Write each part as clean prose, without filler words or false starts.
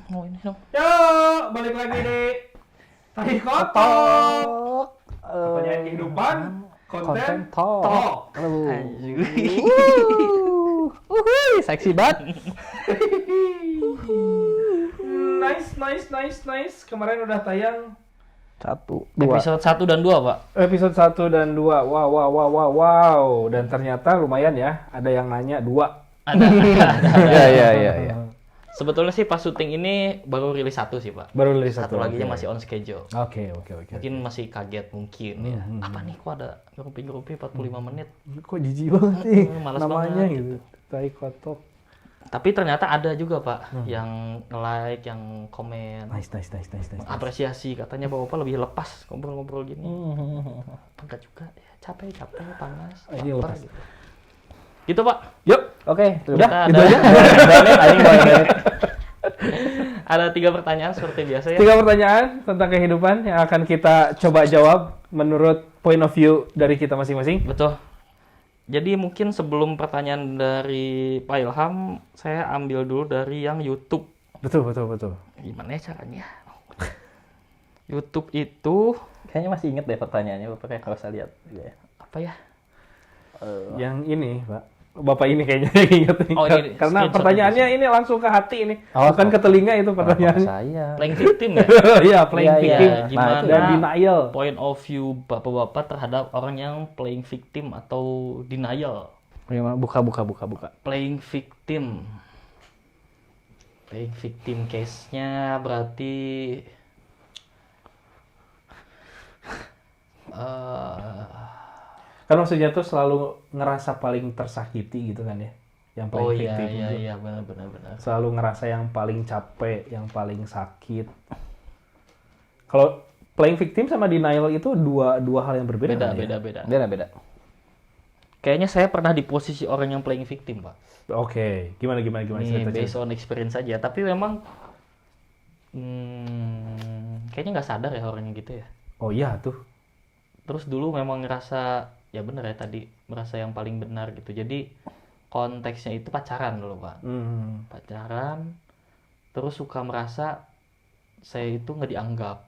Oh ini dong. Yuk, balik lagi di Tai Kotok. Pertanyaan kehidupan, konten talk. Seksi banget. Nice. Kemarin udah tayang 1, 2. Episode 1 dan 2, Pak. episode 1 dan 2. Wow. Dan ternyata lumayan ya, ada yang nanya 2. Ada. Iya. Sebetulnya sih pas syuting ini baru rilis 1 sih, Pak. Baru rilis Satu 1. lagi masih on schedule. Oke. Mungkin masih kaget mungkin ya. Apa nih kok ada ngerupi 45 menit. Kok jijik banget sih Malas namanya banget, gitu. Tai Kotok. Tapi ternyata ada juga, Pak, yang nge-like, yang komen. Nice. Apresiasi, katanya Bapak lebih lepas ngobrol-ngobrol gini. Enggak juga, ya capek, panas, Ini lapar lepas. gitu. Gitu, Pak. Yuk. Oke, Udah, Gitu aja. Ada 3 pertanyaan seperti biasa ya. 3 pertanyaan tentang kehidupan yang akan kita coba jawab menurut point of view dari kita masing-masing. Betul. Jadi mungkin sebelum pertanyaan dari Pak Ilham, saya ambil dulu dari yang YouTube. Betul. Gimana ya caranya? YouTube itu Kayaknya masih inget deh pertanyaannya, Bapak kayak kalau saya lihat gitu ya. apa ya? Yang ini, Pak. Bapak ini kayaknya yang ingat nih. Oh, ini Karena screenshot pertanyaannya ini langsung ke hati ini. Oh, Bukan ke telinga itu Bapak pertanyaannya. saya. Playing victim ya? Iya, playing Iya, victim. iya. Gimana Dan denial. point of view Bapak-bapak terhadap orang yang playing victim atau denial? Buka. Playing victim. Playing victim case-nya berarti Kan maksudnya tuh selalu ngerasa paling tersakiti gitu kan ya. Yang playing oh iya victim itu. iya benar. Selalu ngerasa yang paling capek, yang paling sakit. Kalau playing victim sama denial itu dua hal yang berbeda. kan ya? Beda. Kayaknya saya pernah di posisi orang yang playing victim, Pak. Oke, gimana Ini cerita. based on experience saja, tapi memang kayaknya nggak sadar ya orangnya gitu ya. Oh iya tuh. Terus dulu memang ngerasa ya bener ya tadi merasa yang paling benar gitu. Jadi konteksnya itu pacaran dulu, Pak. Pacaran, terus suka merasa saya itu nggak dianggap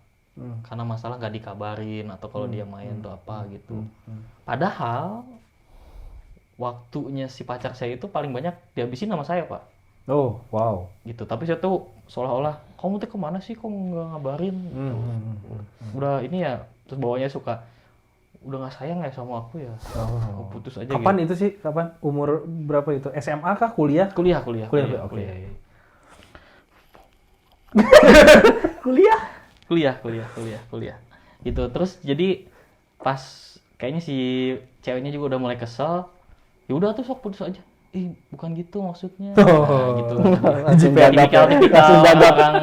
karena masalah nggak dikabarin atau kalau dia main tuh apa gitu. Padahal waktunya si pacar saya itu paling banyak dihabisin sama saya, Pak. Oh, wow. Gitu. Tapi saya tuh seolah-olah kamu tuh kemana sih, kok nggak ngabarin? Udah ini ya, terus bawahnya suka udah nggak sayang ya sama aku ya. Oh, putus aja. Kapan gitu. itu sih? Kapan? Umur berapa itu? SMA kah? Kuliah? Kuliah. Oke. Kuliah. Gitu. Terus jadi pas kayaknya si ceweknya juga udah mulai kesel. Ya udah tuh sok putus aja. Bukan gitu maksudnya. Nah, gitu. Langsung gagap. Tipikal orang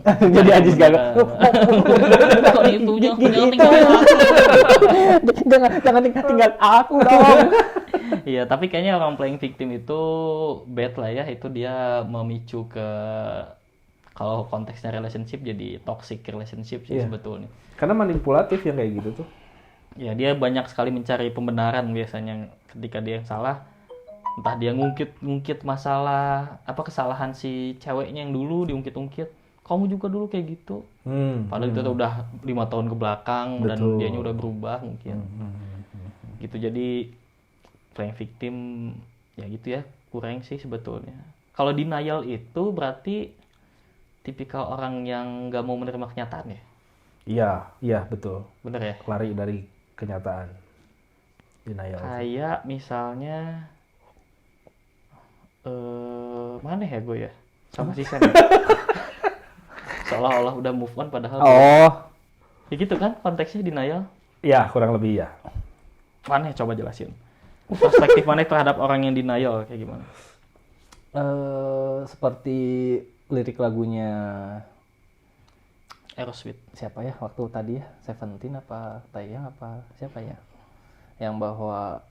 Jadi Ajis gagap. Kok itu jangan tinggalin aku. Jangan tinggal aku dong. Iya, tapi kayaknya orang playing victim itu bad lah ya. Itu dia memicu ke kalau konteksnya relationship jadi toxic relationship sih sebetulnya. Karena manipulatif yang kayak gitu tuh. Ya, dia banyak sekali mencari pembenaran biasanya ketika dia yang salah. Entah dia ngungkit masalah apa kesalahan si ceweknya yang dulu diungkit-ungkit. Kamu juga dulu kayak gitu. Padahal itu tuh udah 5 tahun ke belakang. Betul. Dan dianya udah berubah mungkin. Gitu, jadi playing victim ya gitu ya, kurang sih sebetulnya. Kalau denial itu berarti tipikal orang yang nggak mau menerima kenyataan ya? Iya, betul. Bener ya? Lari dari kenyataan. Denial. Kayak misalnya mana ya gue ya sama si Sen ya? Seolah-olah udah move on padahal ya gitu kan konteksnya denial. Iya, kurang lebih ya. Mana coba jelasin perspektif mana terhadap orang yang denial kayak gimana? Seperti lirik lagunya Aerosmith. siapa ya waktu tadi ya, Seventeen apa Taeyang apa siapa ya, yang bahwa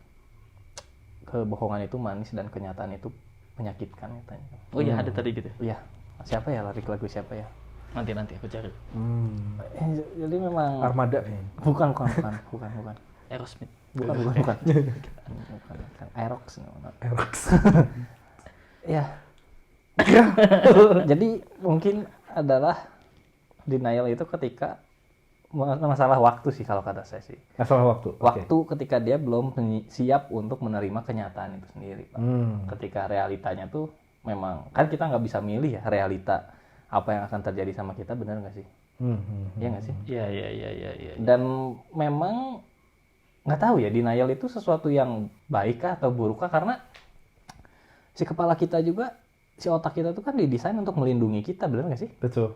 kebohongan itu manis dan kenyataan itu menyakitkan katanya. Oh iya, ada tadi gitu. Iya, siapa ya lirik lagu siapa ya? Nanti aku cari. Jadi memang Armada kayaknya. bukan. Aerosmith. Bukan. Aerox. Ya. Jadi mungkin adalah denial itu ketika masalah waktu sih kalau kata saya sih. Masalah waktu. Waktu ketika dia belum siap untuk menerima kenyataan itu sendiri, Pak. Ketika realitanya tuh memang kan kita nggak bisa milih ya realita apa yang akan terjadi sama kita, benar nggak sih? Iya nggak sih? Iya. Dan memang nggak tahu ya, denial itu sesuatu yang baik kah atau buruk kah, karena si kepala kita juga, si otak kita tuh kan didesain untuk melindungi kita, benar nggak sih? Betul.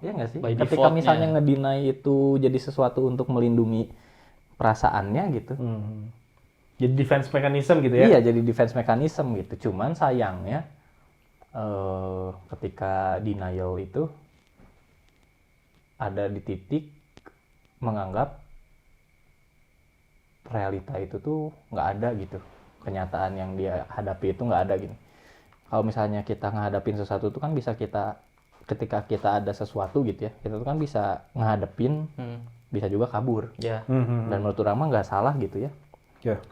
Iya nggak sih? By Ketika default-nya. misalnya ngedeny itu jadi sesuatu untuk melindungi perasaannya gitu. Jadi defense mechanism gitu ya? Iya, jadi defense mechanism gitu. Cuman sayangnya ketika denial itu ada di titik menganggap realita itu tuh nggak ada gitu, kenyataan yang dia hadapi itu nggak ada gini. Kalau misalnya kita ngadapin sesuatu tuh kan bisa kita, ketika kita ada sesuatu gitu ya, kita tuh kan bisa ngadepin, bisa juga kabur. Ya. Dan menurut Rama nggak salah gitu ya,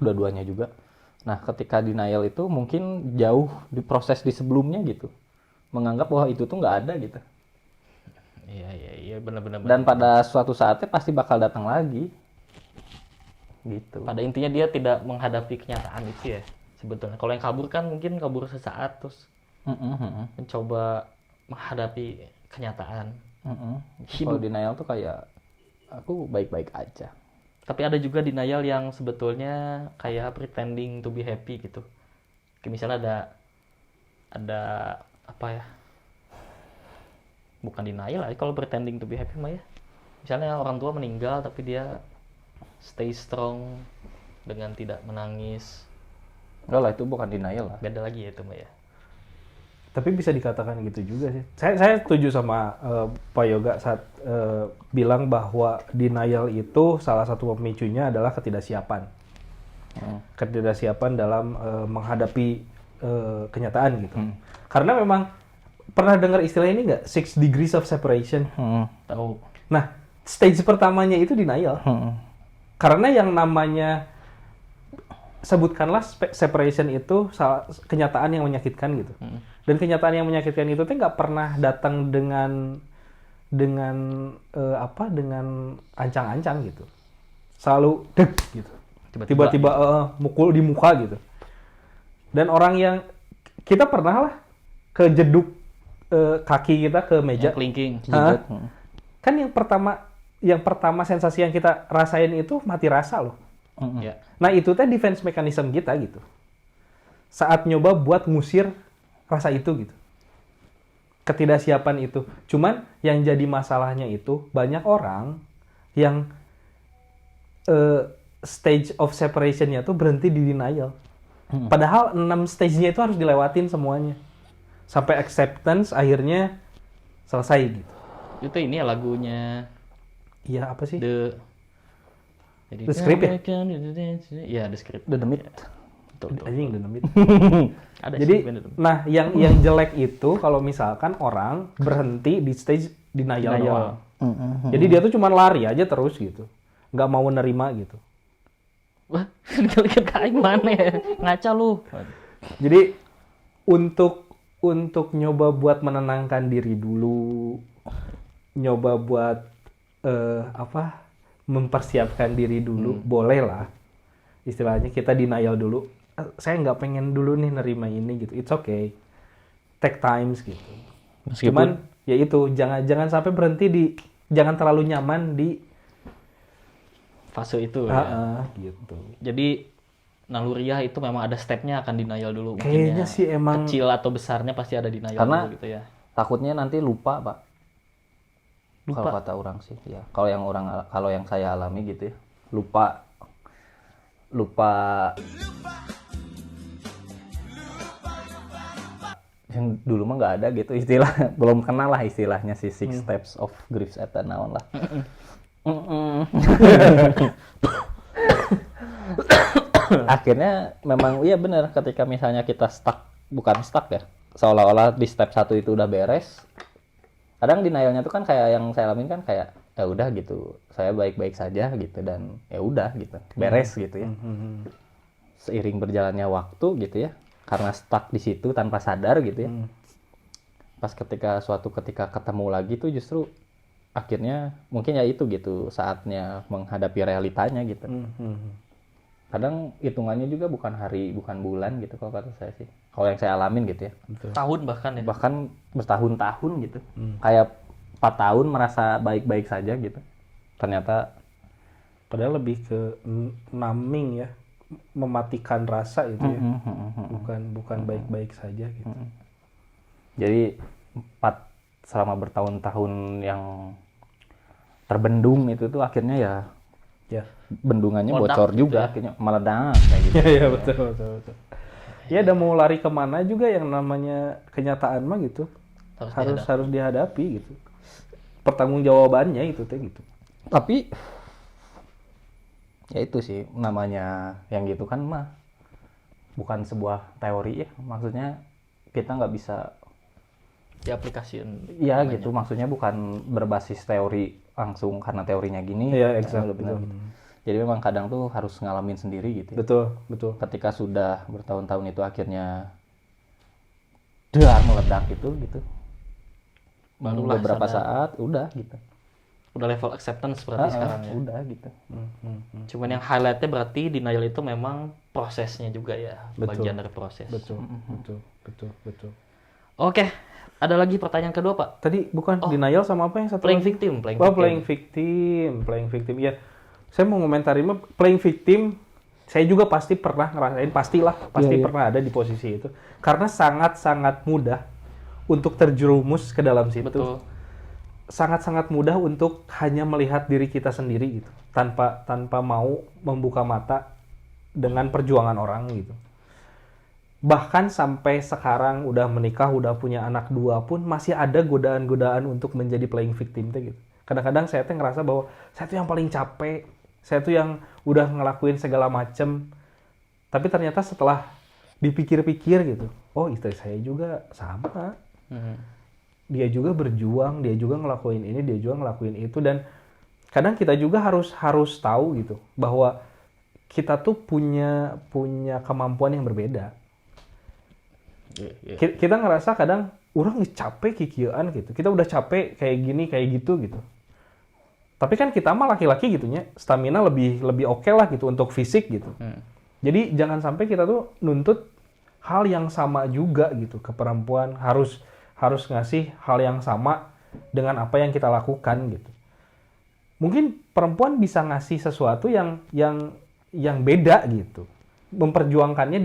dua-duanya juga. Nah ketika denial itu mungkin jauh di proses di sebelumnya gitu, menganggap bahwa itu tuh nggak ada gitu. Iya, benar. Dan pada suatu saatnya pasti bakal datang lagi gitu. Pada intinya dia tidak menghadapi kenyataan itu ya sebetulnya. Kalau yang kabur kan mungkin kabur sesaat terus mencoba menghadapi kenyataan. Kalau denial tuh kayak aku baik-baik aja. Tapi ada juga denial yang sebetulnya kayak pretending to be happy gitu. Kayak misalnya ada apa ya? Bukan denial lah, kalau pretending to be happy mah ya. Misalnya orang tua meninggal tapi dia stay strong dengan tidak menangis. Enggak lah, itu bukan denial lah. Beda lagi ya itu mah ya. Tapi bisa dikatakan gitu juga sih. Saya setuju sama Pak Yoga saat bilang bahwa denial itu salah satu pemicunya adalah ketidaksiapan. Ketidaksiapan dalam menghadapi kenyataan gitu. Karena memang pernah dengar istilah ini nggak? 6 degrees of separation. Tahu. Nah, stage pertamanya itu denial. Karena yang namanya sebutkanlah separation itu kenyataan yang menyakitkan gitu. Dan kenyataan yang menyakitkan itu tuh nggak pernah datang dengan ancang-ancang gitu. Selalu deg gitu. Tiba-tiba mukul di muka gitu. Dan orang yang kita pernah lah kejeduk kaki kita ke meja. Yang kelingking. Kan yang pertama sensasi yang kita rasain itu mati rasa loh. Ya. Nah itu teh defense mechanism kita gitu. Saat nyoba buat ngusir rasa itu gitu. Ketidaksiapan itu. Cuman yang jadi masalahnya itu banyak orang yang stage of separation-nya tuh berhenti di denial. Padahal 6 stage-nya itu harus dilewatin semuanya. Sampai acceptance akhirnya selesai gitu. Itu ini ya lagunya Iya apa sih? The Script ya? Iya, The Script. The Demit. Betul. Anjing dendamit. Ada Jadi, sih bener. nah yang jelek itu kalau misalkan orang berhenti di stage denial doang. Jadi dia tuh cuma lari aja terus gitu, nggak mau nerima gitu. Wah, kalian kain mana ya? Ngaca lu. Jadi untuk nyoba buat menenangkan diri dulu, nyoba buat mempersiapkan diri dulu, boleh lah. Istilahnya kita denial dulu. Saya nggak pengen dulu nih nerima ini gitu. It's okay. Take times gitu. Cuman ya itu jangan sampai berhenti jangan terlalu nyaman di fase itu ya. Gitu. Jadi naluriah itu memang ada stepnya akan denial dulu. Kayaknya sih emang kecil atau besarnya pasti ada denial Karena dulu gitu ya. Takutnya nanti lupa, Pak. Lupa. Kalau kata orang sih, ya. Kalau yang saya alami gitu ya, lupa yang dulu mah nggak ada gitu istilah, belum kenal lah istilahnya si 6 steps of grief eta naon lah. Akhirnya memang iya benar, ketika misalnya kita bukan stuck ya, seolah-olah di step 1 itu udah beres, kadang denialnya tuh kan kayak yang saya alamin kan kayak ya udah gitu, saya baik-baik saja gitu dan ya udah gitu, beres gitu ya. Seiring berjalannya waktu gitu ya, karena stuck di situ tanpa sadar gitu ya, pas suatu ketika ketemu lagi tuh justru akhirnya mungkin ya itu gitu saatnya menghadapi realitanya gitu. Kadang hitungannya juga bukan hari bukan bulan gitu kalau kata saya sih, kalau yang saya alamin gitu ya. Tahun bahkan ya. Bahkan bertahun-tahun gitu. Kayak 4 tahun merasa baik-baik saja gitu, ternyata Padahal lebih ke numbing ya, mematikan rasa itu ya, bukan baik-baik saja gitu. Jadi selama bertahun-tahun yang terbendung itu tuh akhirnya ya bendungannya Meledak bocor gitu juga ya. akhirnya meledak kayak gitu. Iya betul. Ya udah mau lari kemana juga yang namanya kenyataan mah gitu harus dihadapi gitu. Pertanggungjawabannya itu teh gitu. Tapi ya itu sih namanya yang gitu kan mah bukan sebuah teori ya, maksudnya kita nggak bisa diaplikasikan. iya gitu, maksudnya bukan berbasis teori langsung karena teorinya gini. Iya, exact, benar betul. gitu. Jadi memang kadang tuh harus ngalamin sendiri gitu ya. Betul. Ketika sudah bertahun-tahun itu akhirnya dar meledak itu gitu. Barulah Beberapa sadar. saat udah gitu. Udah level acceptance berarti sekarang ya. Udah gitu. Cuman yang highlightnya berarti denial itu memang prosesnya juga ya, Betul. bagian dari proses. Betul. Oke, ada lagi pertanyaan kedua Pak. Tadi bukan denial sama apa yang satu Playing lagi? victim, Playing victim. Ya, saya mau ngomentarin mah playing victim. Saya juga pasti pernah ngerasain, pasti pernah ada di posisi itu. Karena sangat-sangat mudah untuk terjerumus ke dalam situ. Betul. Sangat-sangat mudah untuk hanya melihat diri kita sendiri gitu, tanpa mau membuka mata dengan perjuangan orang gitu. Bahkan sampai sekarang udah menikah, udah punya anak 2 pun masih ada godaan-godaan untuk menjadi playing victim tuh gitu. Kadang-kadang saya tuh ngerasa bahwa saya tuh yang paling capek, saya tuh yang udah ngelakuin segala macem. Tapi ternyata setelah dipikir-pikir gitu, oh istri saya juga sama. Dia juga berjuang, dia juga ngelakuin ini, dia juga ngelakuin itu, dan kadang kita juga harus tahu gitu bahwa kita tuh punya kemampuan yang berbeda. Kita ngerasa kadang orang capek kikieuan gitu, kita udah capek kayak gini kayak gitu. Tapi kan kita mah laki-laki gitunya, stamina lebih oke lah gitu untuk fisik gitu. Jadi jangan sampai kita tuh nuntut hal yang sama juga gitu ke perempuan, harus ngasih hal yang sama dengan apa yang kita lakukan gitu. Mungkin perempuan bisa ngasih sesuatu yang beda gitu, memperjuangkannya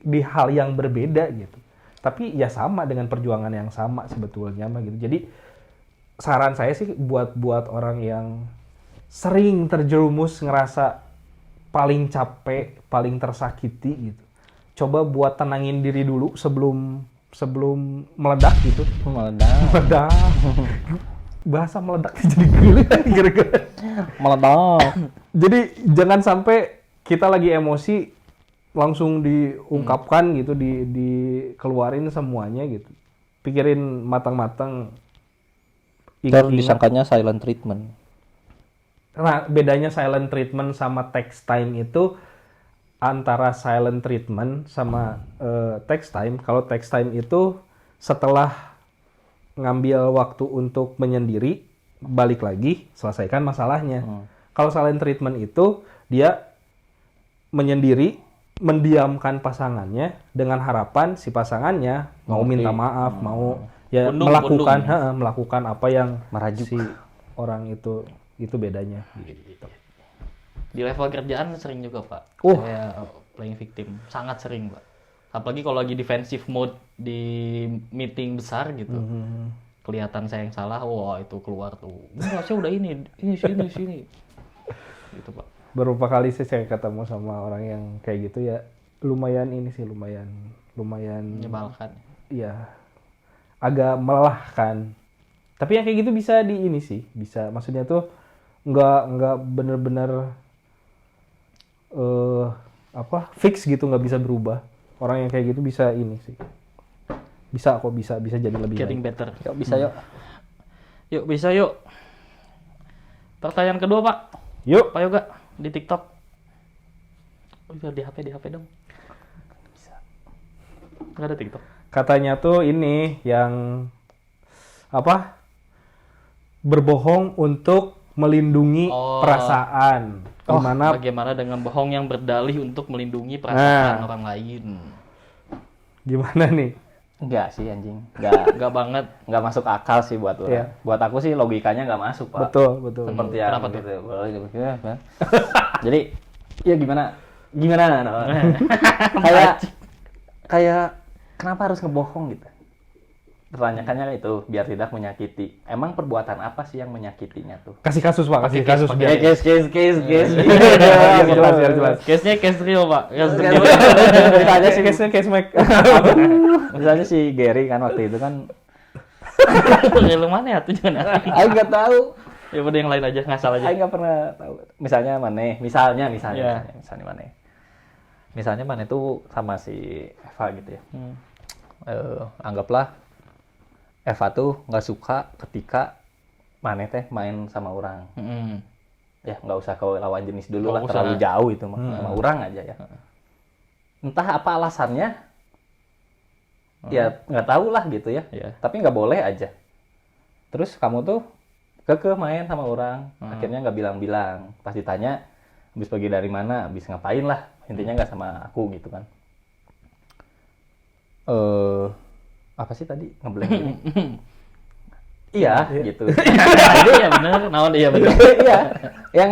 di hal yang berbeda gitu. Tapi ya sama dengan perjuangan yang sama sebetulnya mah gitu. Jadi saran saya sih buat orang yang sering terjerumus ngerasa paling capek, paling tersakiti gitu. Coba buat tenangin diri dulu sebelum meledak gitu. Meledak. Bahasa meledak jadi geli gara-gara Meledak. Jadi jangan sampai kita lagi emosi langsung diungkapkan gitu, dikeluarin semuanya gitu. Pikirin matang-matang. Terus disangkanya silent treatment. Nah, bedanya silent treatment sama text time itu antara silent treatment sama text time. Kalau text time itu setelah ngambil waktu untuk menyendiri, balik lagi, selesaikan masalahnya. Kalau silent treatment itu dia menyendiri, mendiamkan pasangannya dengan harapan si pasangannya mau minta maaf, mau ya melakukan apa yang Merajuk. si orang itu bedanya gitu. Di level kerjaan sering juga Pak. Kayak playing victim, sangat sering Pak. Apalagi kalau lagi defensive mode di meeting besar gitu. Kelihatan saya yang salah, wah itu keluar tuh. Enggak, saya udah ini sini. Gitu Pak. Beberapa kali sih saya ketemu sama orang yang kayak gitu ya, lumayan Menyebalkan. ya agak melelahkan. Tapi yang kayak gitu bisa bisa maksudnya tuh nggak bener-bener fix gitu, nggak bisa berubah. Orang yang kayak gitu bisa bisa jadi lebih Getting baik. better. Yuk bisa yuk. Yuk bisa yuk. Pertanyaan kedua Pak. Yuk. Pak Yoga di TikTok. Biar di HP dong. Bisa. Nggak ada TikTok. Katanya tuh ini yang berbohong untuk melindungi Oh. perasaan. Gimana Bagaimana dengan bohong yang berdalih untuk melindungi perasaan orang lain? gimana nih? Enggak sih anjing. Enggak Banget. enggak masuk akal sih buat orang. Iya. Buat aku sih logikanya enggak masuk, Pak. Betul. Seperti yang Kenapa tuh? gitu. Jadi ya gimana no? kayak kenapa harus ngebohong gitu? Pertanyaannya itu biar tidak menyakiti. Emang perbuatan apa sih yang menyakitinya tuh? Kasih kasus Pak, kasih Oke, kasus case, biar. Case. Jelas. Case-nya case real, Pak. Case real. Misalnya si Case Mac. misalnya si Gary kan waktu itu kan Real mana ya tuh jangan. aku nggak tahu. Ya udah yang lain aja, ngasal aja. Aku nggak pernah tahu. Misalnya Iya. Misalnya Mane tuh sama si Eva gitu ya. Hmm. Anggaplah Eva tuh nggak suka ketika Mane teh main sama orang. Mm-mm. Ya nggak usah ke lawan jenis dulu Nggak lah, usah. terlalu jauh itu mah. Sama orang aja ya. Entah apa alasannya, ya nggak tahu lah gitu ya. Iya. Tapi nggak boleh aja. Terus kamu tuh main sama orang, akhirnya nggak bilang-bilang. Pas ditanya, habis pergi dari mana, habis ngapain lah, intinya nggak sama aku gitu kan. Apa sih tadi ngeblank ini? Iya, gitu. Jadi ya benar, naon iya benar. Iya, yang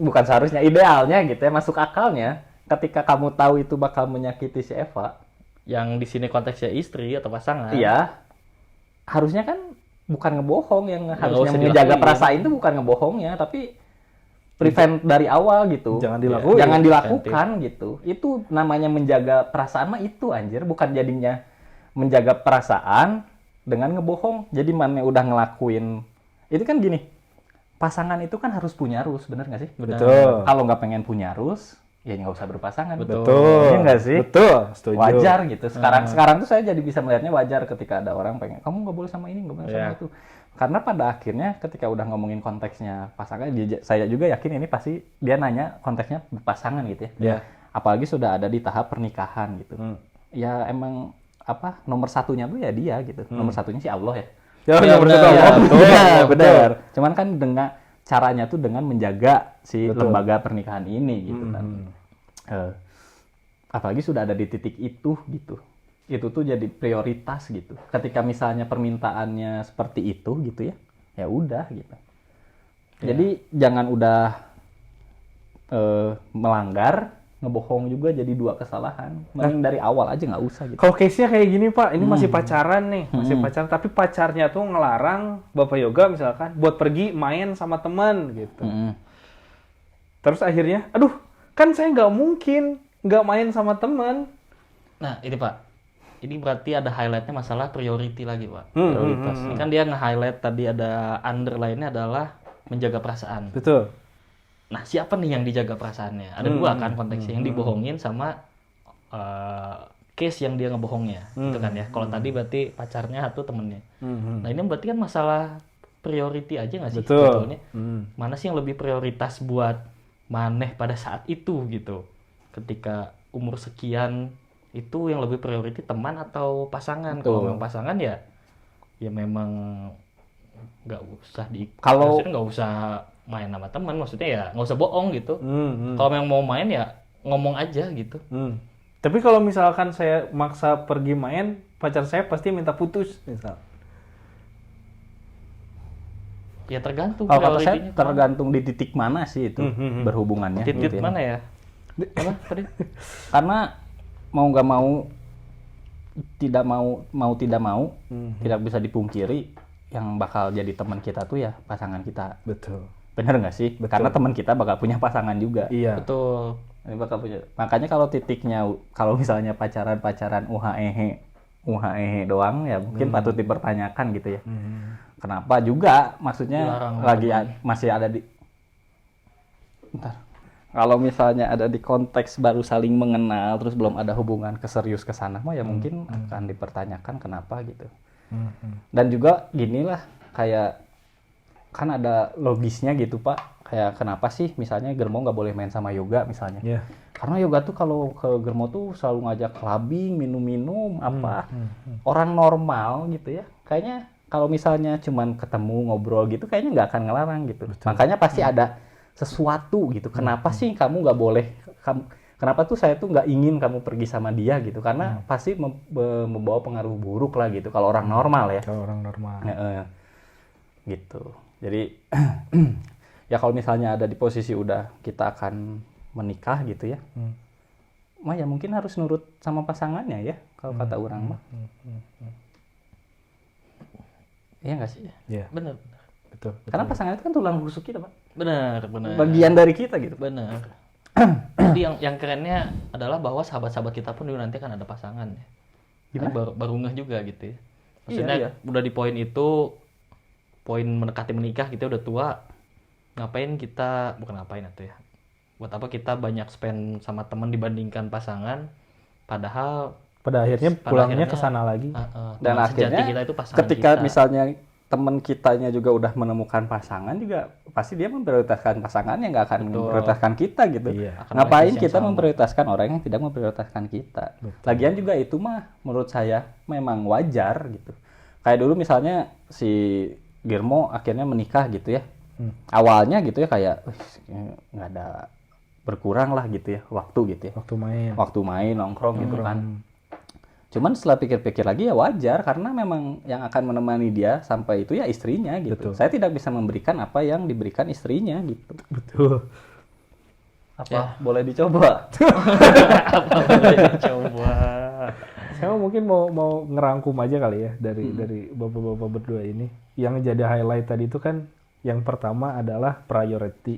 bukan seharusnya, idealnya gitu ya, masuk akalnya. Ketika kamu tahu itu bakal menyakiti si Eva, Yang di sini konteksnya istri atau pasangan. iya, harusnya kan bukan ngebohong, yang Nggak harusnya usah menjaga dilakuin. perasaan itu bukan ngebohongnya, tapi prevent dari awal gitu. Jangan dilakuin. Jangan dilakukan gitu. Itu namanya menjaga perasaan mah itu anjir, bukan jadinya menjaga perasaan dengan ngebohong. Jadi mana udah ngelakuin. Itu kan gini. Pasangan itu kan harus punya rules, bener nggak sih? Benar. Betul. Kalau nggak pengen punya rules, ya nggak usah berpasangan. Betul. Iya nggak sih? Betul, setuju. Wajar gitu. Sekarang tuh saya jadi bisa melihatnya wajar ketika ada orang pengen, kamu nggak boleh sama ini, nggak boleh sama Iya. itu. Karena pada akhirnya ketika udah ngomongin konteksnya pasangan, saya juga yakin ini pasti dia nanya konteksnya pasangan gitu ya. Iya. Apalagi sudah ada di tahap pernikahan gitu. Ya emang nomor satunya tuh ya dia gitu. Nomor satunya si Allah ya. Ya, Iya, nomor benar. satu Iya, Allah. Iya, benar. Cuman kan dengan caranya tuh dengan menjaga si Betul. lembaga pernikahan ini gitu kan. Apalagi sudah ada di titik itu gitu. Itu tuh jadi prioritas gitu. Ketika misalnya permintaannya seperti itu gitu ya. Ya udah gitu. Jadi jangan udah melanggar, ngebohong juga jadi dua kesalahan. Mending dari awal aja nggak usah gitu. Kalau case-nya kayak gini Pak, ini masih pacaran nih, masih pacaran, tapi pacarnya tuh ngelarang Bapak Yoga misalkan buat pergi main sama teman gitu. Terus akhirnya, aduh, kan saya nggak mungkin nggak main sama teman. Nah, ini Pak. Ini berarti ada highlightnya masalah priority lagi, Pak. Prioritas. Ini kan dia nge-highlight tadi ada underline-nya adalah menjaga perasaan. Betul. Nah, siapa nih yang dijaga perasaannya? Ada dua kan konteksnya, yang dibohongin sama case yang dia ngebohongnya, gitu kan ya. Kalau tadi berarti pacarnya atau temennya. Nah, ini berarti kan masalah priority aja nggak sih Betul. sebetulnya? Mana sih yang lebih prioritas buat maneh pada saat itu gitu? Ketika umur sekian itu yang lebih priority teman atau pasangan? Kalau memang pasangan ya memang nggak usah maksudnya nggak usah main sama teman, maksudnya ya nggak usah bohong gitu. Kalau memang mau main ya ngomong aja gitu. Tapi kalau misalkan saya maksa pergi main, pacar saya pasti minta putus misal. Ya tergantung Kalau kata saya prioritinya tergantung di titik mana sih itu berhubungannya. titik gitu ya. mana ya? Apa tadi? Karena mau nggak mau tidak mau tidak bisa dipungkiri yang bakal jadi teman kita tuh ya pasangan kita. Betul. Bener nggak sih? Karena teman kita bakal punya pasangan juga. Iya. Betul. Ini bakal punya. Makanya kalau titiknya, kalau misalnya pacaran uhaehe doang ya mungkin patut dipertanyakan gitu ya. Kenapa juga? Maksudnya Dilarang masih ada di. Bentar. Kalau misalnya ada di konteks baru saling mengenal terus belum ada hubungan keserius ke sana mah ya mungkin akan dipertanyakan kenapa gitu. Dan juga ginilah kayak kan ada logisnya gitu Pak. Kayak kenapa sih misalnya Germo nggak boleh main sama Yoga misalnya. Iya. Karena Yoga tuh kalau ke Germo tuh selalu ngajak clubbing, minum-minum apa. Orang normal gitu ya. Kayaknya kalau misalnya cuman ketemu ngobrol gitu kayaknya nggak akan ngelarang gitu. Makanya pasti ada sesuatu gitu. Kenapa sih kamu nggak boleh, kenapa tuh saya tuh nggak ingin kamu pergi sama dia gitu, karena pasti membawa pengaruh buruk lah gitu kalau orang normal ya. Kalau orang normal. Gitu. Jadi ya kalau misalnya ada di posisi udah kita akan menikah gitu ya, mah ya mungkin harus nurut sama pasangannya ya kalau kata orang mah. Iya nggak sih? Iya. Bener. Betul. Karena pasangan itu kan tulang rusuk kita, Pak. Bener. Bagian dari kita gitu. Bener. Jadi yang kerennya adalah bahwa sahabat-sahabat kita pun juga nanti kan ada pasangan ya. Kan baru ngeh juga gitu ya. Maksudnya Iya. udah di poin itu, poin mendekati menikah kita udah tua, ngapain kita, bukan ngapain atau ya, buat apa kita banyak spend sama teman dibandingkan pasangan, padahal Pada akhirnya pulangnya ke sana lagi. Dan teman sejati akhirnya kita itu pasangan ketika kita. misalnya teman kitanya juga udah menemukan pasangan juga pasti dia memprioritaskan pasangannya, nggak akan memprioritaskan kita gitu. Iya. Akan Ngapain posisi yang kita sama. memprioritaskan orang yang tidak memprioritaskan kita. Lagian juga itu mah menurut saya memang wajar gitu. Kayak dulu misalnya si Girmo akhirnya menikah gitu ya. Awalnya gitu ya kayak nggak ada, berkurang lah gitu ya waktu gitu ya. Waktu main nongkrong gitu kan. Cuman setelah pikir-pikir lagi ya wajar, karena memang yang akan menemani dia sampai itu ya istrinya gitu. Betul. Saya tidak bisa memberikan apa yang diberikan istrinya gitu. Betul. Apa boleh dicoba? Coba. Saya mungkin mau ngerangkum aja kali ya dari bapak-bapak berdua ini. Yang jadi highlight tadi itu kan yang pertama adalah priority,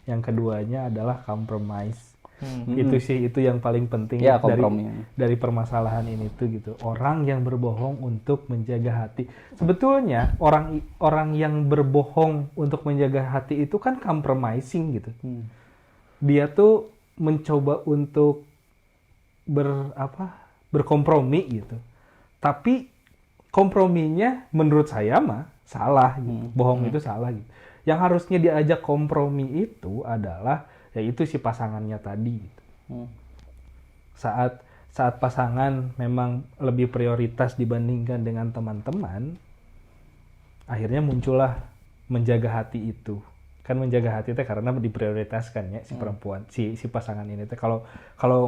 yang keduanya adalah compromise. Itu yang paling penting Ya, kompromi. dari permasalahan ini tuh gitu. Orang yang berbohong untuk menjaga hati. Sebetulnya orang yang berbohong untuk menjaga hati itu kan compromising gitu. Dia tuh mencoba untuk berkompromi gitu. Tapi komprominya menurut saya mah salah gitu. Bohong itu salah gitu. Yang harusnya diajak kompromi itu adalah yaitu si pasangannya tadi gitu. Saat pasangan memang lebih prioritas dibandingkan dengan teman-teman, akhirnya muncullah menjaga hati itu. Kan menjaga hati itu karena diprioritaskan ya si perempuan, si pasangan ini teh. Kalau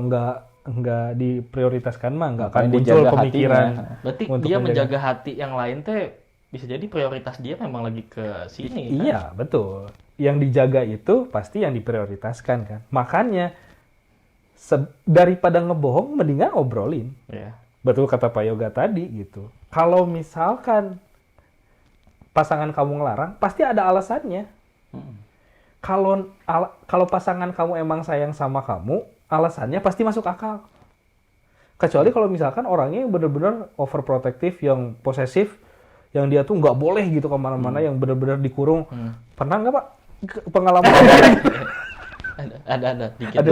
nggak diprioritaskan mah nggak akan Ngapain muncul dijaga pemikiran. Berarti untuk dia menjaga hati yang lain teh bisa jadi prioritas dia memang lagi ke sini kan? Iya, betul. Yang dijaga itu pasti yang diprioritaskan kan. Makanya daripada ngebohong mendingan obrolin. Iya. Betul kata Pak Yoga tadi gitu. Kalau misalkan pasangan kamu ngelarang, pasti ada alasannya. Kalau pasangan kamu emang sayang sama kamu, alasannya pasti masuk akal. Kecuali kalau misalkan orangnya yang benar-benar overprotective, yang posesif, yang dia tuh nggak boleh gitu kemana-mana, yang benar-benar dikurung. Pernah nggak Pak pengalaman? Ada dikit.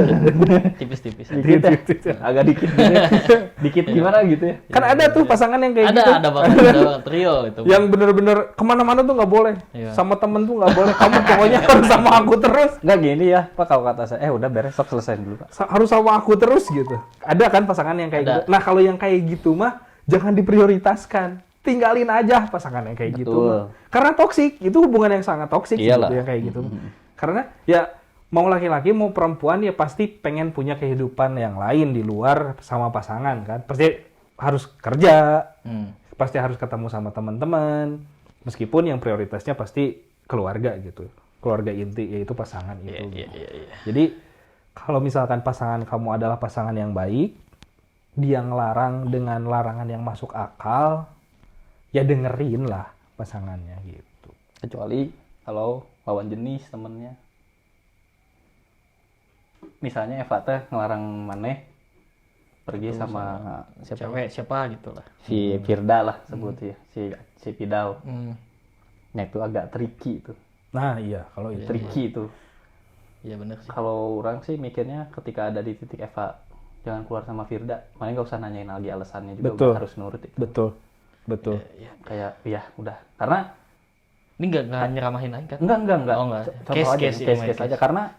Tipis-tipis. Dikit ya? Agak dikit gitu. Dikit gimana gitu ya? Kan ada tuh pasangan yang kayak gitu. Ada banget trio itu. Yang bener-bener kemana-mana tuh nggak boleh. Iya. Sama temen tuh nggak boleh. Kamu pokoknya harus sama aku terus. Nggak gini ya, Pak, kalau kata saya, udah beres, sok selesai dulu, Pak. Harus sama aku terus gitu. Ada kan pasangan yang kayak Ada. gitu. Nah kalau yang kayak gitu mah jangan diprioritaskan. Tinggalin aja pasangan yang kayak gitu. Betul. Mah. Karena toksik. Itu hubungan yang sangat toksik Iyalah. gitu yang kayak gitu. Karena ya mau laki-laki mau perempuan ya pasti pengen punya kehidupan yang lain di luar sama pasangan kan. Pasti harus kerja. Pasti harus ketemu sama teman-teman. Meskipun yang prioritasnya pasti keluarga gitu. Keluarga inti yaitu pasangan itu. Iya. Jadi kalau misalkan pasangan kamu adalah pasangan yang baik, dia ngelarang dengan larangan yang masuk akal, ya dengerin lah pasangannya gitu. Kecuali kalau lawan jenis temennya. Misalnya Eva teh ngelarang Maneh pergi sama Siapa gitu lah. si Firda lah sebut ya, si Pidau. Nah itu agak tricky itu. Nah iya kalau itu. Tricky itu. Iya benar sih. Kalau orang sih mikirnya ketika ada di titik Eva jangan keluar sama Firda, makanya nggak usah nanyain lagi alasannya juga, Betul. udah harus nurut itu. Betul. Iya. Kayak ya udah, karena Ini nggak nyeramahin aja kan? enggak. Oh, enggak. Contoh aja, Case aja, karena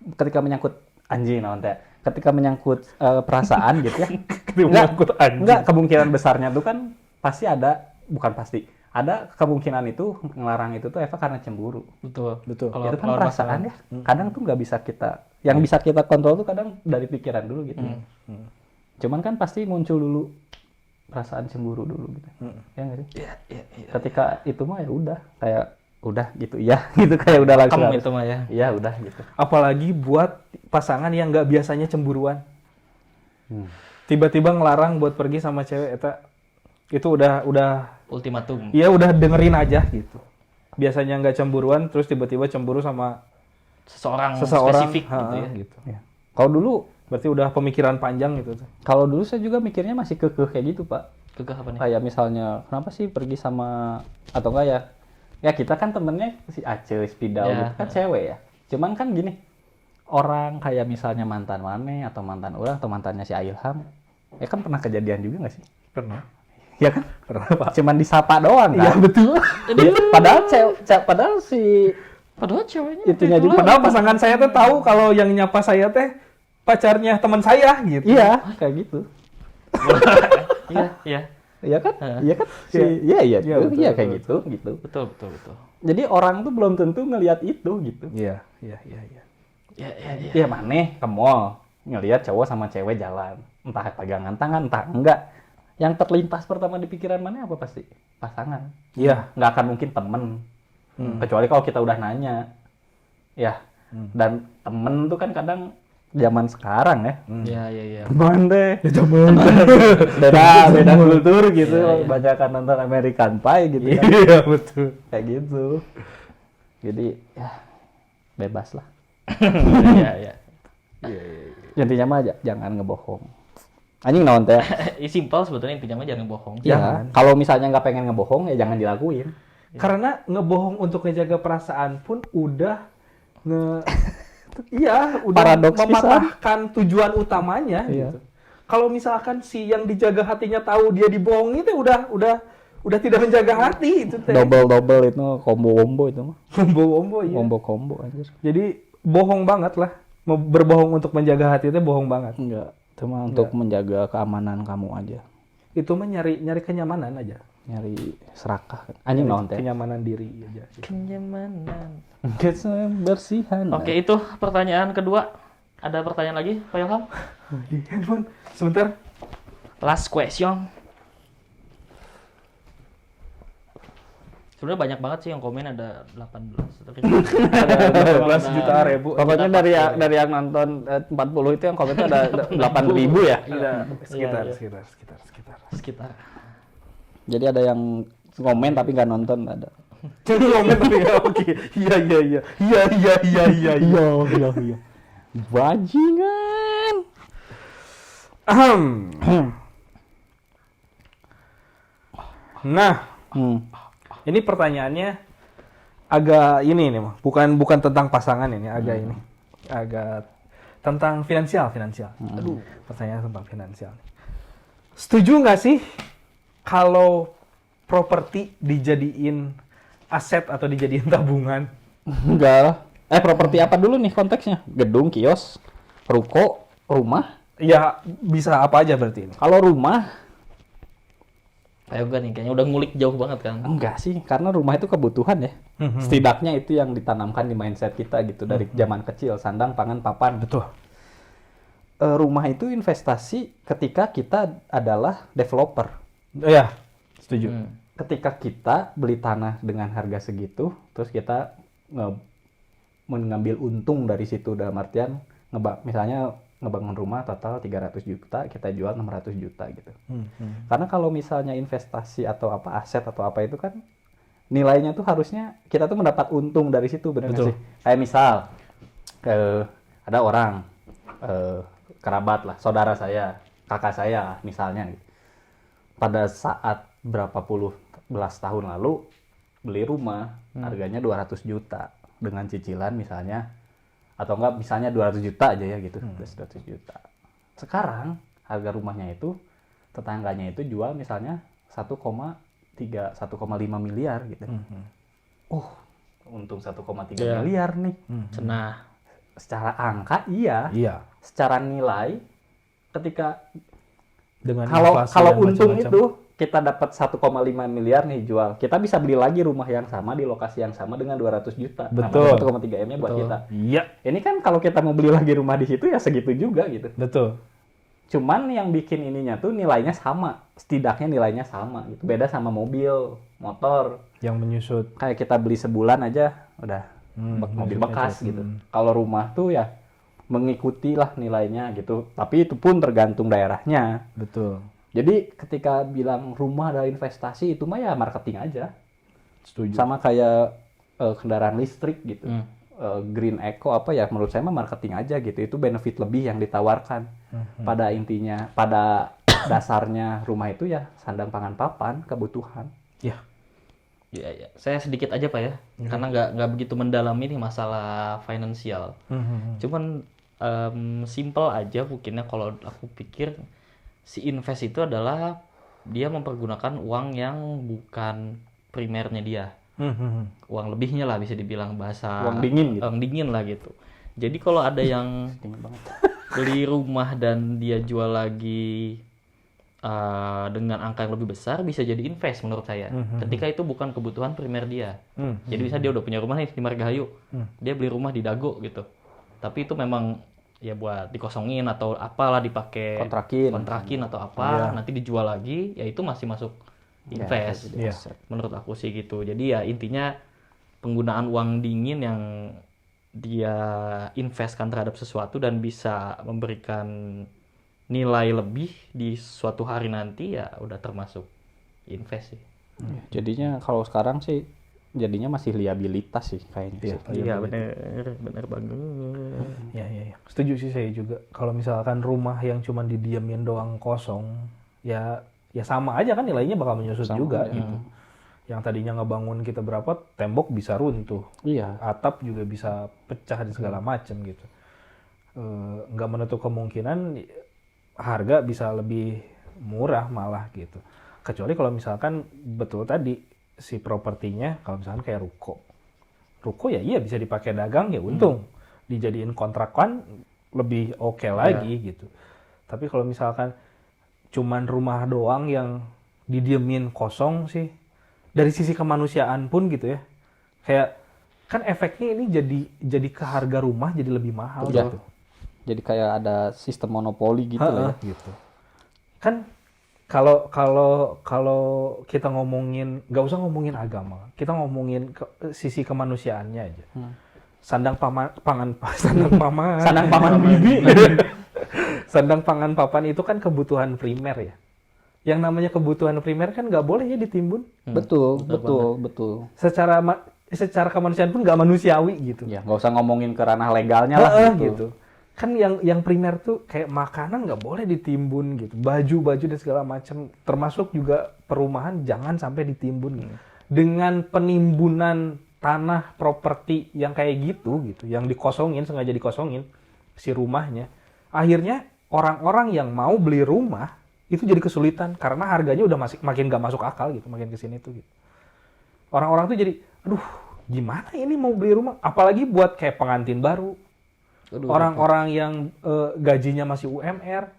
ketika menyangkut anjing naon teh, ketika menyangkut perasaan gitu ya. Menyangkut anjing. Enggak, kemungkinan besarnya tuh kan pasti ada, bukan pasti. Ada kemungkinan itu ngelarang itu tuh Eva karena cemburu. Betul. Betul. Itu kan perasaan ya. Kadang tuh nggak bisa kita, yang bisa kita kontrol tuh kadang dari pikiran dulu gitu. Cuman kan pasti muncul dulu perasaan cemburu dulu gitu. Ya nggak sih? Iya. Ketika itu mah ya udah kayak udah gitu ya gitu kayak udah langsung Kamu harus. itu mah ya. Iya udah gitu. Apalagi buat pasangan yang nggak biasanya cemburuan. Tiba-tiba ngelarang buat pergi sama cewek itu udah Ultimatum. ya udah dengerin aja gitu. Biasanya nggak cemburuan terus tiba-tiba cemburu sama Seseorang seseorang spesifik gitu ya. gitu. Ya. Kalau dulu Berarti udah pemikiran panjang gitu tuh. Kalau dulu saya juga mikirnya masih kekeh kayak gitu, Pak. Kekeh apa nih? Kayak misalnya, kenapa sih pergi sama, atau enggak ya? Ya kita kan temennya si Aceh, Spidau Ya. gitu kan cewek ya. Cuman kan gini, orang kayak misalnya mantan Mane atau mantan orang atau mantannya si Ilham, ya kan pernah kejadian juga nggak sih? Pernah. Ya kan? Pernah, Pak. Cuman disapa doang kan? Iya, betul. Ya, padahal si Padahal ceweknya itunya juga. Padahal pasangan saya tuh tahu kalau yang nyapa saya teh pacarnya teman saya gitu. Iya, kayak gitu. Iya. Iya kan? Heeh. Iya kan? Iya. Iya, Iya, betul, iya kayak betul. gitu. Betul. Jadi orang tuh belum tentu ngelihat itu gitu. Iya. Iya. Iya maneh ke mall ngelihat cowok sama cewek jalan, entah pegangan tangan, entah enggak. Yang terlintas pertama di pikiran mana apa pasti? Pasangan. Iya. Nggak akan mungkin temen. Kecuali kalau kita udah nanya. Ya. Dan temen tuh kan kadang zaman sekarang ya. Iya. Temen deh. Teman. Beda kultur gitu. Iya. Banyak kan nonton American Pie gitu kan. Iya, betul. Kayak gitu. Jadi ya bebas lah. Iya. Intinya mah jangan ngebohong. Anjing naon teh? Simpel sebetulnya intinya mah jangan bohong. Ya, kalau misalnya nggak pengen ngebohong ya jangan dilakuin. Karena ngebohong untuk ngejaga perasaan pun udah iya, udah Paradoks mematahkan tujuan utamanya Iya. gitu. Kalau misalkan si yang dijaga hatinya tahu dia dibohongi itu udah tidak menjaga hati itu teh. Double itu combo itu mah. Combo iya. Combo anjir. Jadi bohong banget lah. Mau berbohong untuk menjaga hati itu bohong banget. Enggak, cuma untuk menjaga keamanan kamu aja. Itu mah nyari kenyamanan aja. Nyari serakah. Anjing naon teh? Kenyamanan diri aja. Kenyamanan. Kebersihan. Oke, itu pertanyaan kedua. Ada pertanyaan lagi, Pak Ilham? Di handphone. Sebentar. Last question. Sebenarnya banyak banget sih yang komen, ada 18. Tapi 12 juta ribu. Pokoknya dari yang nonton 40 itu yang komennya ada 8.000 ya. Sekitar. sekitar. Jadi ada yang komen tapi nggak nonton ada. Jadi komen tapi nggak oke. Iya. Bajingan. Nah, ini pertanyaannya agak ini nih, bukan tentang pasangan ini, agak tentang finansial. Aduh, pertanyaan tentang finansial. Setuju nggak sih kalau properti dijadiin aset atau dijadiin tabungan? Enggak lah. Properti apa dulu nih konteksnya? Gedung, kios, ruko, rumah? Ya bisa apa aja berarti ini. Kalau rumah, Ayo gak nih, kayaknya udah ngulik jauh banget kan. enggak sih. Karena rumah itu kebutuhan ya. Setidaknya itu yang ditanamkan di mindset kita gitu. Dari zaman kecil, sandang, pangan, papan. Betul. Rumah itu investasi ketika kita adalah developer. Ya, setuju. Ketika kita beli tanah dengan harga segitu, terus kita mengambil untung dari situ, dalam artian misalnya ngebangun rumah total 300 juta, kita jual 600 juta gitu. Karena kalau misalnya investasi atau apa aset atau apa itu kan nilainya tuh harusnya kita tuh mendapat untung dari situ, benar nggak sih? Kayak misal ada orang kerabat lah, saudara saya, kakak saya misalnya gitu. Pada saat berapa puluh belas tahun lalu beli rumah harganya 200 juta dengan cicilan misalnya, atau enggak misalnya 200 juta aja ya gitu, 200 juta. Sekarang harga rumahnya itu tetangganya itu jual misalnya 1,5 miliar gitu. Untung 1,3 miliar nih. Cenah. secara angka iya, Iya. secara nilai ketika Dengan kalau inflasi kalau dan untung macam-macam. itu kita dapat 1,5 miliar nih jual, kita bisa beli lagi rumah yang sama di lokasi yang sama dengan 200 juta. Betul. 1,3 M-nya buat Betul. kita. Iya, Ini kan kalau kita mau beli lagi rumah di situ ya segitu juga gitu. betul. Cuman yang bikin ininya tuh nilainya sama, setidaknya nilainya sama gitu. Beda sama mobil, motor. Yang menyusut. Kayak kita beli sebulan aja udah mobil menyusutnya bekas cepet. gitu. Kalau rumah tuh ya mengikuti lah nilainya gitu. Tapi itu pun tergantung daerahnya. Betul. Jadi ketika bilang rumah adalah investasi itu mah ya marketing aja. Setuju. Sama kayak kendaraan listrik gitu. Hmm. Green Eco apa ya menurut saya mah marketing aja gitu. Itu benefit lebih yang ditawarkan. Pada intinya, pada dasarnya rumah itu ya sandang pangan papan, kebutuhan. Ya. Iya, iya. Saya sedikit aja Pak ya, karena nggak begitu mendalami nih masalah finansial. Cuman simple aja mungkinnya kalau aku pikir si invest itu adalah dia mempergunakan uang yang bukan primernya dia, uang lebihnya lah bisa dibilang bahasa Uang dingin gitu. uang dingin lah gitu. Jadi kalau ada yang Dingin banget. beli rumah dan dia jual lagi dengan angka yang lebih besar bisa jadi invest menurut saya. Ketika itu bukan kebutuhan primer dia. Jadi bisa dia udah punya rumah nih di Margahayu, dia beli rumah di Dago gitu. Tapi itu memang ya buat dikosongin atau apalah dipakai kontrakin atau apa, nanti dijual lagi, ya itu masih masuk invest. Iya. Menurut aku sih gitu. Jadi ya intinya penggunaan uang dingin yang dia investkan terhadap sesuatu dan bisa memberikan nilai lebih di suatu hari nanti ya udah termasuk invest sih. Jadinya kalau sekarang sih jadinya masih liabilitas sih kayaknya sih. Iya bener banget. Ya. Setuju sih saya juga. Kalau misalkan rumah yang cuma didiamin doang kosong, ya sama aja kan nilainya bakal menyusut Sama juga aja. gitu. Yang tadinya ngebangun kita berapa, tembok bisa runtuh, Iya. atap juga bisa pecah dan segala macam gitu. Nggak menutup kemungkinan harga bisa lebih murah malah gitu. Kecuali kalau misalkan betul tadi si propertinya, kalau misalkan kayak ruko ya iya bisa dipakai dagang ya untung, dijadiin kontrakan lebih oke lagi gitu. Tapi kalau misalkan cuman rumah doang yang didiemin kosong sih, dari sisi kemanusiaan pun gitu ya, kayak kan efeknya ini jadi ke harga rumah jadi lebih mahal Iya. gitu. Jadi kayak ada sistem monopoli gitu lah ya. Gitu. Kan kalau kita ngomongin, nggak usah ngomongin agama, kita ngomongin sisi kemanusiaannya aja. Sandang pangan bibi. Sandang pangan papan itu kan kebutuhan primer ya. Yang namanya kebutuhan primer kan nggak boleh ya ditimbun. Betul. Secara kemanusiaan pun nggak manusiawi gitu. Ya nggak usah ngomongin ke ranah legalnya lah Gitu. Kan yang primer tuh kayak makanan nggak boleh ditimbun gitu, baju dan segala macam, termasuk juga perumahan jangan sampai ditimbun. Dengan penimbunan tanah properti yang kayak gitu, yang dikosongin, sengaja dikosongin si rumahnya, akhirnya orang-orang yang mau beli rumah itu jadi kesulitan karena harganya udah makin nggak masuk akal gitu, makin kesini tuh gitu. Orang-orang tuh jadi, aduh gimana ini mau beli rumah, apalagi buat kayak pengantin baru. Orang-orang yang gajinya masih UMR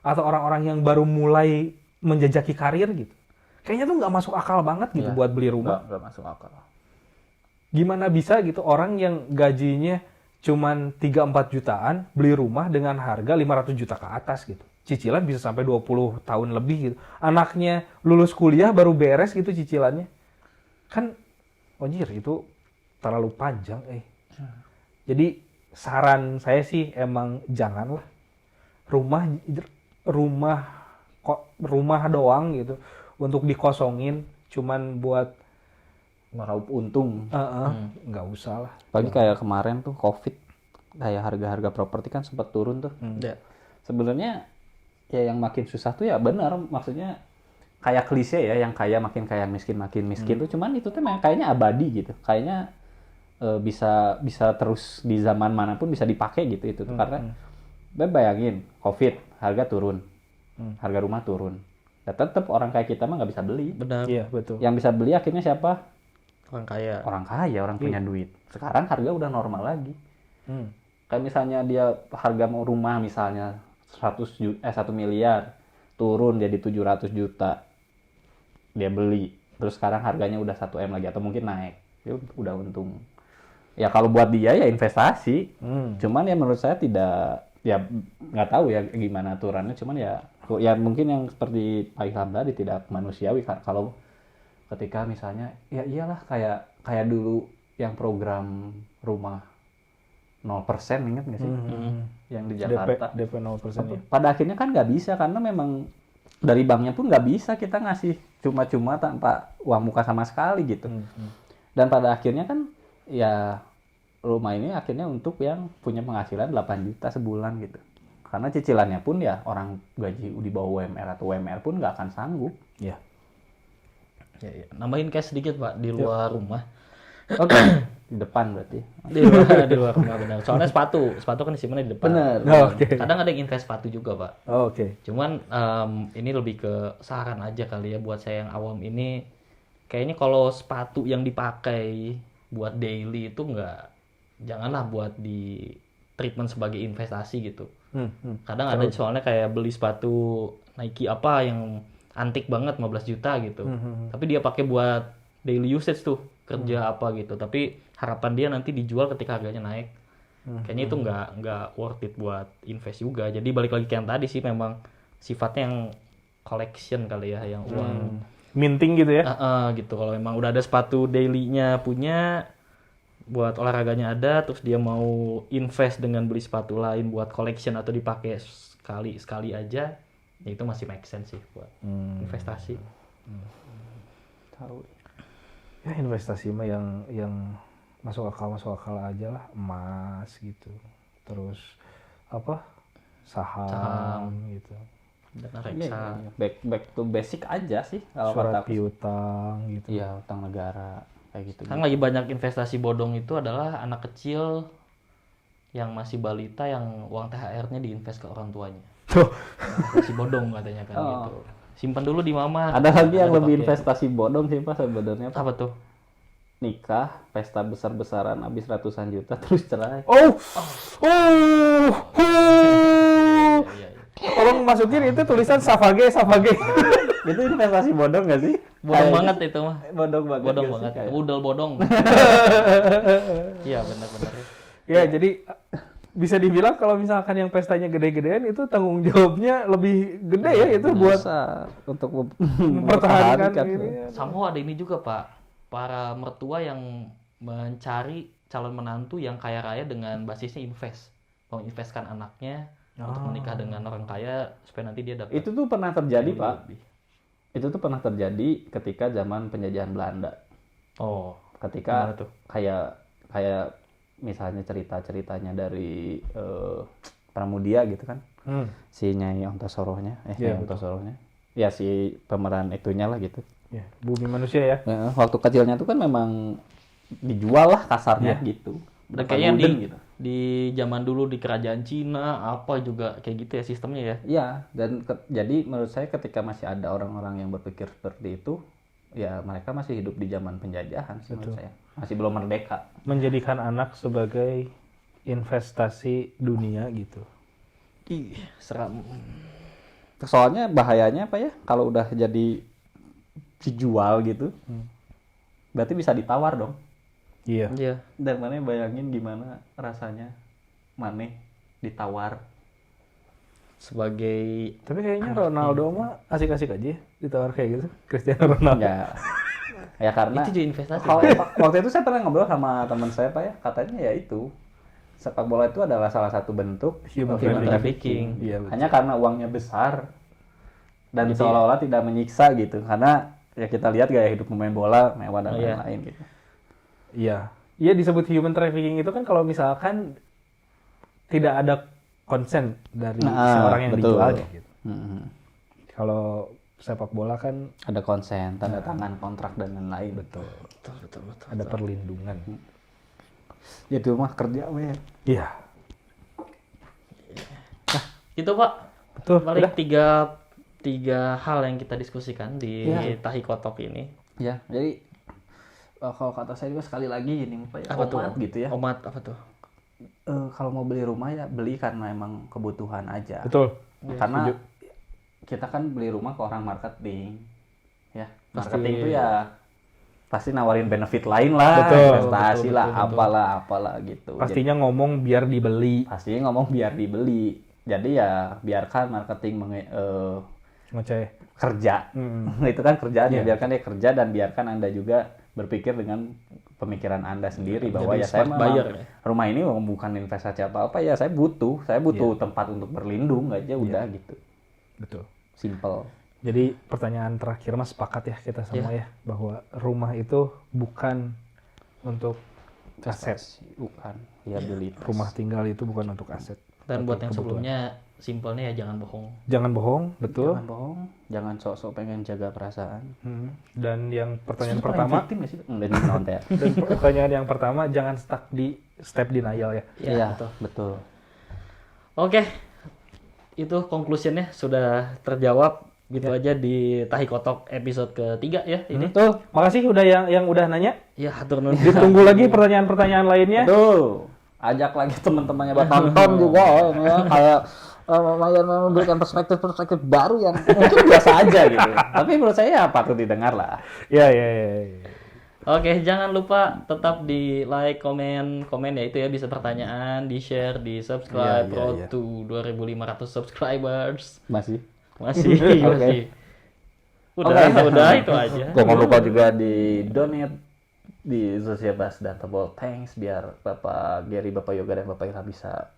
atau orang-orang yang baru mulai menjajaki karir gitu, kayaknya tuh nggak masuk akal banget gitu buat beli rumah. Nggak masuk akal. Gimana bisa gitu orang yang gajinya cuman 3-4 jutaan beli rumah dengan harga 500 juta ke atas gitu, cicilan bisa sampai 20 tahun lebih gitu, anaknya lulus kuliah baru beres gitu cicilannya kan, anjir itu terlalu panjang. Jadi saran saya sih emang janganlah rumah doang gitu untuk dikosongin cuman buat Meraup untung. nggak usah lah. Apalagi kayak kemarin tuh COVID, kayak harga-harga properti kan sempat turun tuh. Ya. Sebenarnya ya yang makin susah tuh ya benar, maksudnya kayak klise ya, yang kaya makin kaya, miskin makin miskin tuh, cuman itu tuh memang kayaknya abadi gitu. Kayaknya bisa terus di zaman manapun bisa dipakai gitu itu tuh. Karena bayangin COVID harga turun, harga rumah turun, ya tetap orang kayak kita mah nggak bisa beli. Benar. Iya betul. Yang bisa beli akhirnya siapa? Orang kaya. Orang kaya, orang punya duit. Sekarang harga udah normal lagi. Kayak misalnya dia harga mau rumah misalnya 1 miliar, turun jadi 700 juta. Dia beli. Terus sekarang harganya udah 1 M lagi atau mungkin naik. Dia udah untung. Ya kalau buat dia ya investasi. Cuman ya menurut saya tidak, ya nggak tahu ya gimana aturannya. Cuman ya mungkin yang seperti Pak Ilham tadi tidak manusiawi kalau ketika misalnya ya iyalah kayak dulu yang program rumah 0% ingat nggak sih? Yang di Jakarta. DP 0% ya. Pada akhirnya kan nggak bisa karena memang dari banknya pun nggak bisa kita ngasih cuma-cuma tanpa uang muka sama sekali gitu. Dan pada akhirnya kan ya rumah ini akhirnya untuk yang punya penghasilan 8 juta sebulan gitu. Karena cicilannya pun ya orang gaji di bawah UMR atau UMR pun nggak akan sanggup. Iya. Ya. Nambahin cash sedikit Pak di luar rumah. Oke. Di depan berarti. Di luar rumah benar. Soalnya sepatu kan disimpannya di depan. Bener. Oke. Kadang ada yang invest sepatu juga Pak. Oke. Cuman ini lebih ke saran aja kali ya buat saya yang awam ini. Kayaknya kalau sepatu yang dipakai buat daily itu janganlah buat di treatment sebagai investasi gitu. Kadang ada soalnya kayak beli sepatu Nike apa yang antik banget 15 juta gitu. Tapi dia pakai buat daily usage tuh, kerja apa gitu. Tapi harapan dia nanti dijual ketika harganya naik. Kayaknya itu nggak worth it buat invest juga. Jadi balik lagi ke yang tadi sih, memang sifatnya yang collection kali ya, yang uang Minting gitu ya. gitu. Kalau memang udah ada sepatu daily-nya punya, buat olahraganya ada, terus dia mau invest dengan beli sepatu lain buat collection atau dipakai sekali aja, ya itu masih make sense sih buat investasi. Tahu. Ya investasi mah yang masuk akal aja lah, emas gitu, terus apa saham gitu, Dan reksa. Back to basic aja sih kalau surat kata aku. piutang gitu. Iya, utang negara kayak gitu. Kan lagi banyak investasi bodong itu adalah anak kecil yang masih balita yang uang THR-nya diinvest ke orang tuanya. Investasi bodong katanya kan gitu. Simpan dulu di mama. Ada lagi yang lebih dipakai. investasi bodong sih Pak sebenarnya. Apa tuh? Nikah, pesta besar-besaran habis ratusan juta terus cerai. Iya. Tolong masukin itu tulisan Savage. Itu investasi bodong nggak sih? Bodong banget itu mah. Bodong banget. Bodong nggak sih? banget. Kayak- Udel bodong. Iya benar-benar. Ya jadi bisa dibilang kalau misalkan yang pestanya gede-gedean itu tanggung jawabnya lebih gede ya, itu buat Masa untuk mempertahankan ini. Somehow ada ini juga Pak, para mertua yang mencari calon menantu yang kaya raya dengan basisnya invest, mau investkan anaknya untuk menikah dengan orang kaya supaya nanti dia dapat. Itu tuh pernah terjadi Pak. lebih. Itu tuh pernah terjadi ketika zaman penjajahan Belanda. Oh, Ketika gimana tuh? kayak misalnya cerita-ceritanya dari Pramudia gitu kan. Si Nyai Ontosorohnya, Iya, Nyai Ontosorohnya. Ya si pemeran itunya lah gitu. Ya, bumi manusia ya. Waktu kecilnya tuh kan memang dijual lah kasarnya gitu. Dan Berapa kayaknya gulden gitu. di zaman dulu di kerajaan Cina apa juga kayak gitu ya sistemnya ya. Iya, dan jadi menurut saya ketika masih ada orang-orang yang berpikir seperti itu, ya mereka masih hidup di zaman penjajahan sih menurut saya. Masih belum merdeka. Menjadikan anak sebagai investasi dunia gitu. Ih, seram. Soalnya bahayanya apa ya? Kalau udah jadi dijual gitu, berarti bisa ditawar dong. Iya. Iya. Dan mana bayangin gimana rasanya Mane ditawar. Sebagai Tapi kayaknya Ronaldo mah asik-asik aja ya, ditawar kayak gitu. Cristiano Ronaldo. Ya karena itu juga investasi. waktu itu saya pernah ngobrol sama teman saya Pak ya, katanya ya itu sepak bola itu adalah salah satu bentuk Human trafficking. Iya, betul. hanya karena uangnya besar dan seolah-olah tidak menyiksa gitu, karena ya kita lihat gaya hidup pemain bola mewah dan lain-lain gitu. Iya. Iya disebut human trafficking itu kan kalau misalkan tidak ada konsen dari seorang yang betul. dijualnya gitu. Mm-hmm. Kalau sepak bola kan Ada konsen, tanda tangan kontrak dan lain-lain. betul. Betul. Ada perlindungan. Itu mah kerja ya. Iya. Itu Pak. Betul. Paling Udah. tiga hal yang kita diskusikan di Tahi Kotok ini. Ya, jadi kalau kata saya juga sekali lagi ini Pak ya, Apa tuh? omat gitu ya. Omat apa tuh? kalau mau beli rumah ya beli karena emang kebutuhan aja. Betul. Karena Setuju. kita kan beli rumah ke orang marketing, ya. Pasti. Marketing itu ya pasti nawarin benefit lain lah, Betul, investasi betul, lah, betul. apalah gitu. Pastinya ngomong biar dibeli. Pastinya ngomong biar dibeli. Jadi ya biarkan marketing Ngoceh. kerja. Itu kan kerjaan ya, biarkan dia kerja dan biarkan Anda juga berpikir dengan pemikiran Anda sendiri bahwa Jadi ya saya smart memang buyer, ya. rumah ini bukan investasi apa-apa ya, saya butuh tempat untuk berlindung aja udah gitu. Betul. Simple. Jadi pertanyaan terakhir Mas, sepakat ya kita semua ya bahwa rumah itu bukan untuk aset. Bukan liabilitas. Rumah tinggal itu bukan untuk aset. Dan buat tapi yang kebutuhan. sebelumnya, simpelnya ya jangan bohong. Jangan bohong, betul. Jangan bohong, jangan sok-sok pengen jaga perasaan. Dan yang pertanyaan Itu pertama, paling victim nggak sih? Enggak di non ya. dan pertanyaan yang pertama jangan stuck di step denial ya. Iya, betul. betul. Oke, itu conclusionnya sudah terjawab gitu aja di Tahi Kotok episode ketiga ya ini. Tuh, makasih udah yang udah nanya. Ya, hatur nuhun. Ditunggu lagi pertanyaan-pertanyaan lainnya. Tuh, ajak lagi teman-temannya buat nonton juga ya. Kayak lumayan memberikan perspektif baru yang mungkin biasa aja gitu. Tapi menurut saya patut didengar lah. Ya. Oke, jangan lupa tetap di like, komen ya itu ya, bisa pertanyaan, di share, di subscribe, Iya, road iya. to 2.500 subscribers. Masih. Masih. Oke. Udah itu aja. Jangan lupa juga di donate di Sociabas Datable Thanks biar Bapak Gary, Bapak Yoga dan Bapak Ira bisa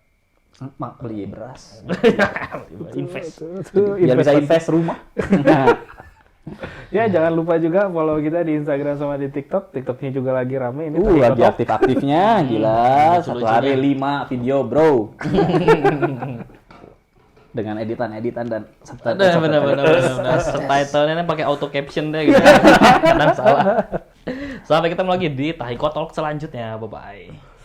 beli beras. Invest. Biar bisa invest rumah. Ya, jangan lupa juga follow kita di Instagram sama di TikTok. TikToknya juga lagi rame ini. Lagi aktif-aktifnya, gila. Satu hari 5 video, bro. Dengan editan-editan dan Ada benar. Subtitlenya pakai auto caption deh gitu. Kadang salah. Sampai ketemu lagi di Tahi Kotok selanjutnya. Bye bye.